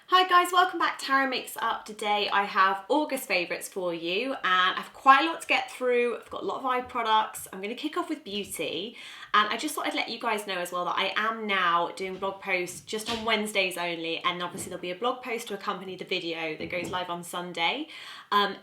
Hi guys, welcome back to HarryMakesItUp. Today I have August favourites for you and I have quite a lot to get through. I've got a lot of eye products. I'm going to kick off with beauty and I just thought I'd let you guys know as well that I am now doing blog posts just on Wednesdays only, and obviously there'll be a blog post to accompany the video that goes live on Sunday.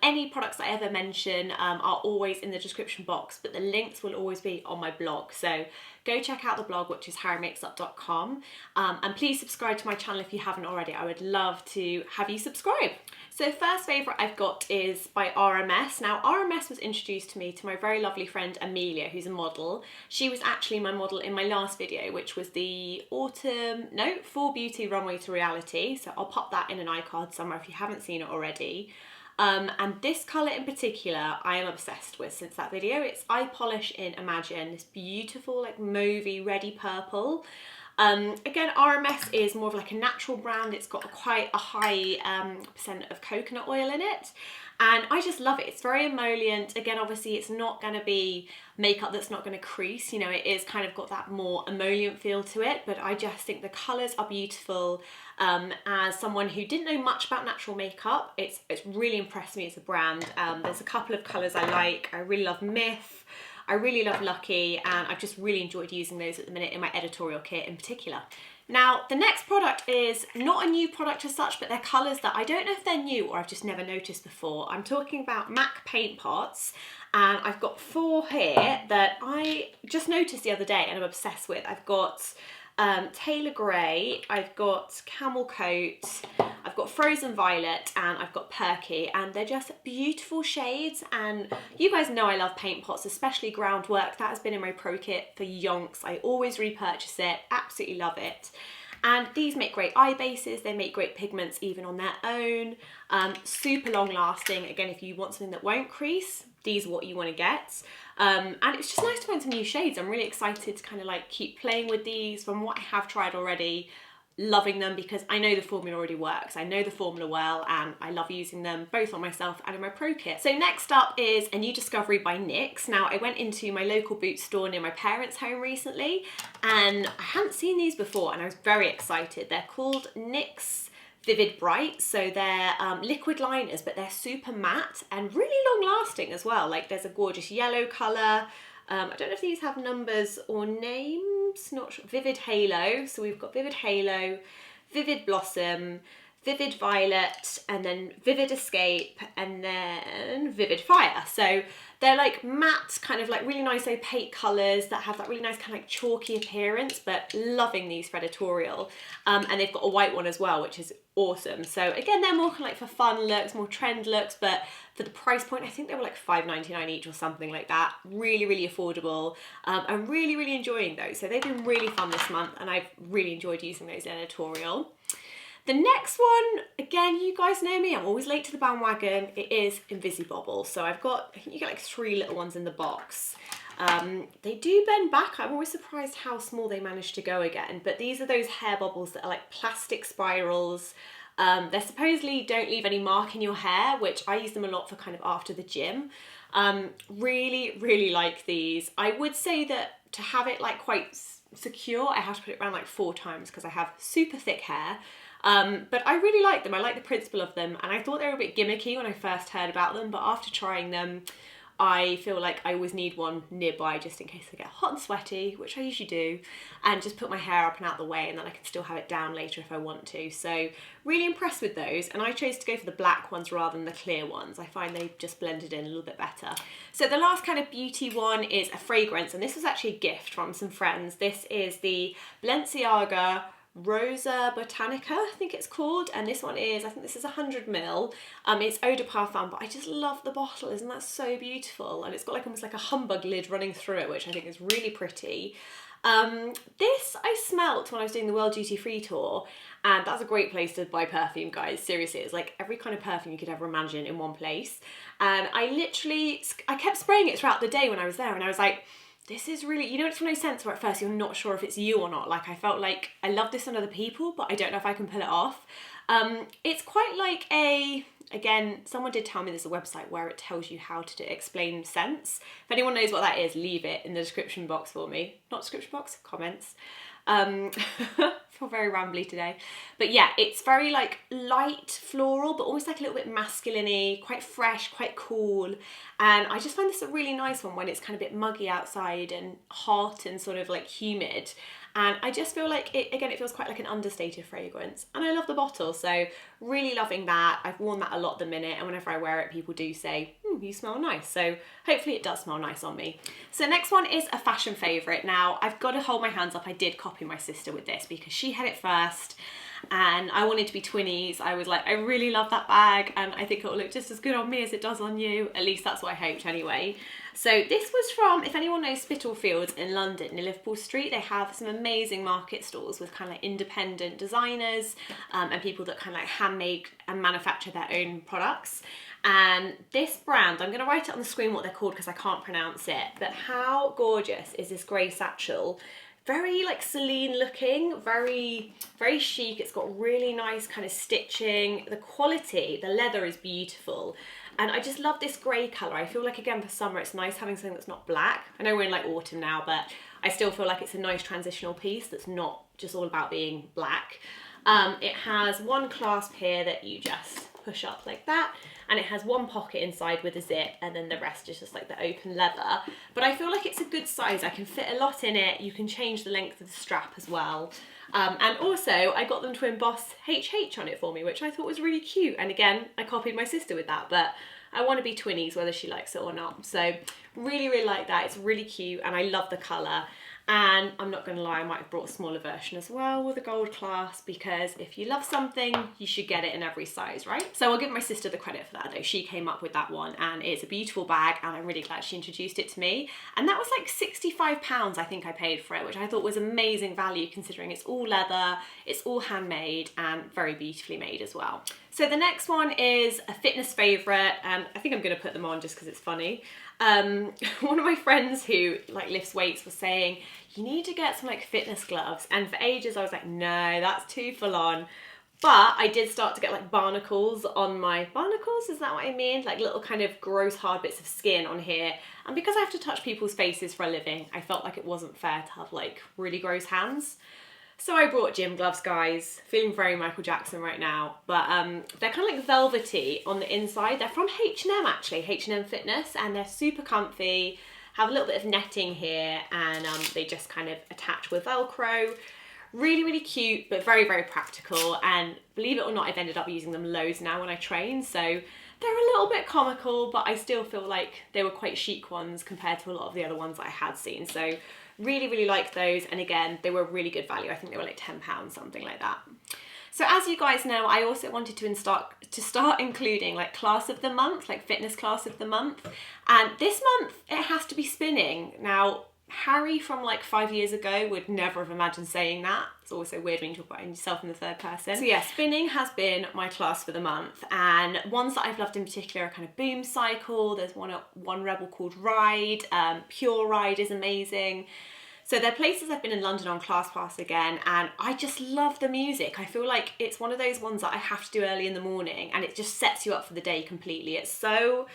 Any products I ever mention are always in the description box, but the links will always be on my blog. So go check out the blog, which is HarryMakesItUp.com, and please subscribe to my channel if you haven't already. I would love to have you subscribe. So first favourite I've got is by RMS. Now RMS was introduced to me to my very lovely friend Amelia, who's a model. She was actually my model in my last video, which was the Fall Beauty Runway to Reality. So I'll pop that in an iCard somewhere if you haven't seen it already. And this colour in particular I am obsessed with since that video. It's Eye Polish in Imagine, this beautiful like mauvey reddy purple. Again, RMS is more of like a natural brand. It's got quite a high percent of coconut oil in it, and I just love it. It's very emollient. Again, obviously it's not going to be makeup that's not going to crease, you know, it is kind of got that more emollient feel to it, but I just think the colours are beautiful. As someone who didn't know much about natural makeup, it's really impressed me as a brand. There's a couple of colours I like. I really love Myth. I really love Lucky, and I've just really enjoyed using those at the minute in my editorial kit in particular. Now, the next product is not a new product as such, but they're colours that I don't know if they're new or I've just never noticed before. I'm talking about MAC paint pots, and I've got 4 here that I just noticed the other day and I'm obsessed with. I've got Tailor Grey, I've got Camel Coat, I've got Frozen Violet, and I've got Perky, and they're just beautiful shades. And you guys know I love paint pots, especially Groundwork. That has been in my pro kit for yonks. I always repurchase it, absolutely love it. And these make great eye bases, they make great pigments even on their own. Super long lasting. Again, if you want something that won't crease, these are what you want to get. And it's just nice to find some new shades. I'm really excited to kind of like keep playing with these from what I have tried already. Loving them because I know the formula already works. I know the formula well, and I love using them both on myself and in my pro kit. So next up is a new discovery by Nyx. Now, I went into my local boot store near my parents' home recently and I hadn't seen these before and I was very excited. They're called Nyx Vivid Bright. So they're liquid liners, but they're super matte and really long lasting as well. Like there's a gorgeous yellow colour. I don't know if these have numbers or names, not sure. Vivid Halo, so we've got Vivid Halo, Vivid Blossom, Vivid Violet, and then Vivid Escape, and then Vivid Fire. So they're like matte, kind of like really nice opaque colours that have that really nice kind of like chalky appearance, but loving these for editorial. And they've got a white one as well, which is awesome. So again, they're more kind of like for fun looks, more trend looks, but for the price point, I think they were like $5.99 each or something like that. Really, really affordable. I'm really, really enjoying those. So they've been really fun this month and I've really enjoyed using those in editorial. The next one, again, you guys know me, I'm always late to the bandwagon. It is Invisibobble. So I think you get like 3 little ones in the box. They do bend back. I'm always surprised how small they manage to go again, but these are those hair bubbles that are like plastic spirals. They supposedly don't leave any mark in your hair, which I use them a lot for kind of after the gym. Really, really like these. I would say that to have it like quite secure, I have to put it around like 4 times because I have super thick hair. But I really like them. I like the principle of them, and I thought they were a bit gimmicky when I first heard about them, but after trying them, I feel like I always need one nearby just in case I get hot and sweaty, which I usually do, and just put my hair up and out the way, and then I can still have it down later if I want to. So really impressed with those, and I chose to go for the black ones rather than the clear ones. I find they just blended in a little bit better. So the last kind of beauty one is a fragrance, and this was actually a gift from some friends. This is the Balenciaga Rosabotanica, I think it's called, and this one is, I think this is 100 ml. It's eau de parfum, but I just love the bottle. Isn't that so beautiful? And it's got like almost like a humbug lid running through it, which I think is really pretty. This I smelt when I was doing the World Duty Free tour, and that's a great place to buy perfume, guys. Seriously, it's like every kind of perfume you could ever imagine in one place. And I kept spraying it throughout the day when I was there, and I was like, this is really, you know, it's one of those scents where at first you're not sure if it's you or not. Like I felt like I love this on other people, but I don't know if I can pull it off. It's quite like again, someone did tell me there's a website where it tells you how to explain scents. If anyone knows what that is, leave it in the description box for me. Not description box, comments. I feel very rambly today. But yeah, it's very like light floral, but almost like a little bit masculine-y, quite fresh, quite cool. And I just find this a really nice one when it's kind of a bit muggy outside and hot and sort of like humid. And I just feel like it feels quite like an understated fragrance. And I love the bottle, so really loving that. I've worn that a lot at the minute, and whenever I wear it, people do say, you smell nice. So hopefully it does smell nice on me. So next one is a fashion favorite. Now, I've got to hold my hands up. I did copy my sister with this because she had it first, and I wanted to be twinnies. I was like, I really love that bag, and I think it'll look just as good on me as it does on you. At least that's what I hoped anyway. So this was from, if anyone knows Spitalfields in London, near Liverpool Street, they have some amazing market stalls with kind of like independent designers and people that kind of like handmade and manufacture their own products. And this brand, I'm going to write it on the screen what they're called because I can't pronounce it, but how gorgeous is this grey satchel? Very like Celine looking, very, very chic. It's got really nice kind of stitching. The quality, the leather is beautiful. And I just love this grey colour. I feel like, again, for summer, it's nice having something that's not black. I know we're in like autumn now, but I still feel like it's a nice transitional piece that's not just all about being black. It has one clasp here that you just push up like that, and it has one pocket inside with a zip, and then the rest is just like the open leather. But I feel like it's a good size. I can fit a lot in it. You can change the length of the strap as well. And also I got them to emboss HH on it for me, which I thought was really cute. And again, I copied my sister with that, but I want to be twinnies whether she likes it or not. So really, really like that. It's really cute and I love the colour. And I'm not going to lie, I might have brought a smaller version as well with a gold clasp, because if you love something, you should get it in every size, right? So I'll give my sister the credit for that though. She came up with that one and it's a beautiful bag and I'm really glad she introduced it to me. And that was like £65 I think I paid for it, which I thought was amazing value considering it's all leather, it's all handmade and very beautifully made as well. So the next one is a fitness favourite, and I think I'm going to put them on just because it's funny. One of my friends who like lifts weights was saying, you need to get some like fitness gloves, and for ages I was like, no, that's too full on. But I did start to get like barnacles on my, barnacles, is that what I mean? Like little kind of gross hard bits of skin on here. And because I have to touch people's faces for a living, I felt like it wasn't fair to have like really gross hands. So I brought gym gloves, guys. Feeling very Michael Jackson right now. But they're kind of like velvety on the inside. They're from H&M actually, H&M Fitness, and they're super comfy. Have a little bit of netting here, and they just kind of attach with Velcro. Really, really cute, but very, very practical. And believe it or not, I've ended up using them loads now when I train. So they're a little bit comical, but I still feel like they were quite chic ones compared to a lot of the other ones that I had seen. So really, really like those. And again, they were really good value. I think they were like £10, something like that. So as you guys know, I also wanted to start including like class of the month, like fitness class of the month. And this month it has to be spinning. Now, Harry from like 5 years ago would never have imagined saying that. It's always so weird when you talk about yourself in the third person. So yeah, spinning has been my class for the month, and ones that I've loved in particular are kind of Boom Cycle. There's one rebel called Ride. Pure Ride is amazing. So they're places I've been in London on ClassPass again, and I just love the music. I feel like it's one of those ones that I have to do early in the morning and it just sets you up for the day completely. It's so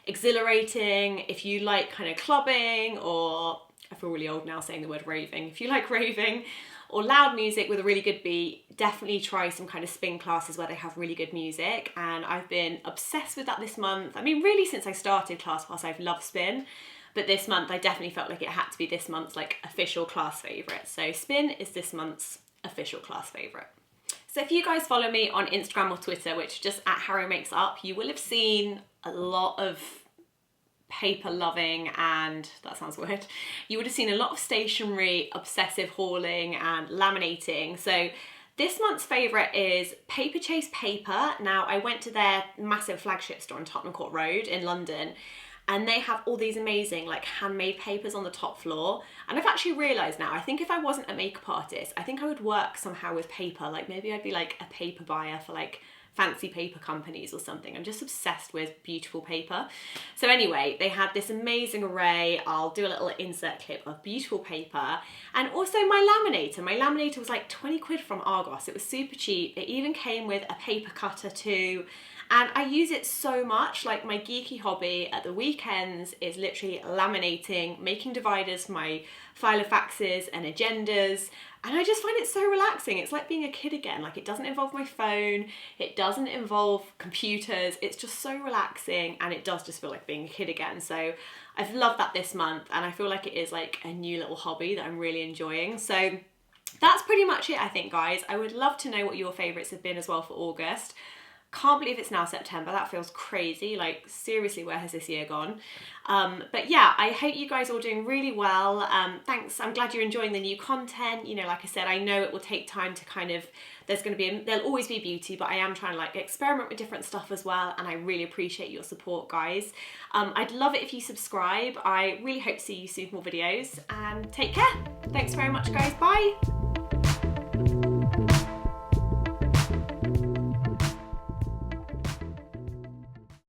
exhilarating. If you like kind of clubbing, or I feel really old now saying the word raving. If you like raving or loud music with a really good beat, definitely try some kind of spin classes where they have really good music. And I've been obsessed with that this month. I mean, really since I started ClassPass, I've loved spin. But this month, I definitely felt like it had to be this month's like official class favourite. So spin is this month's official class favourite. So if you guys follow me on Instagram or Twitter, which is just at HarryMakesItUp, you will have seen a lot of paper loving, and that sounds weird. You would have seen a lot of stationery, obsessive hauling and laminating. So this month's favourite is Paperchase Paper. Now, I went to their massive flagship store on Tottenham Court Road in London, and they have all these amazing like handmade papers on the top floor. And I've actually realised now, I think if I wasn't a makeup artist, I think I would work somehow with paper. Like maybe I'd be like a paper buyer for like fancy paper companies or something. I'm just obsessed with beautiful paper. So anyway, they had this amazing array. I'll do a little insert clip of beautiful paper. And also my laminator. My laminator was like 20 quid from Argos. It was super cheap. It even came with a paper cutter too. And I use it so much. Like my geeky hobby at the weekends is literally laminating, making dividers for my filofaxes and agendas, And I just find it so relaxing. It's like being a kid again. Like, it doesn't involve my phone, it doesn't involve computers. It's just so relaxing, and it does just feel like being a kid again. So I've loved that this month, and I feel like it is like a new little hobby that I'm really enjoying. So that's pretty much it, I think, guys. I would love to know what your favourites have been as well for August. Can't believe it's now September. That feels crazy. Like, seriously, where has this year gone? But yeah, I hope you guys are all doing really well. Thanks. I'm glad you're enjoying the new content. You know, like I said, I know it will take time to kind of, there'll always be beauty, but I am trying to like experiment with different stuff as well. And I really appreciate your support, guys. I'd love it if you subscribe. I really hope to see you soon for more videos, and take care. Thanks very much, guys. Bye.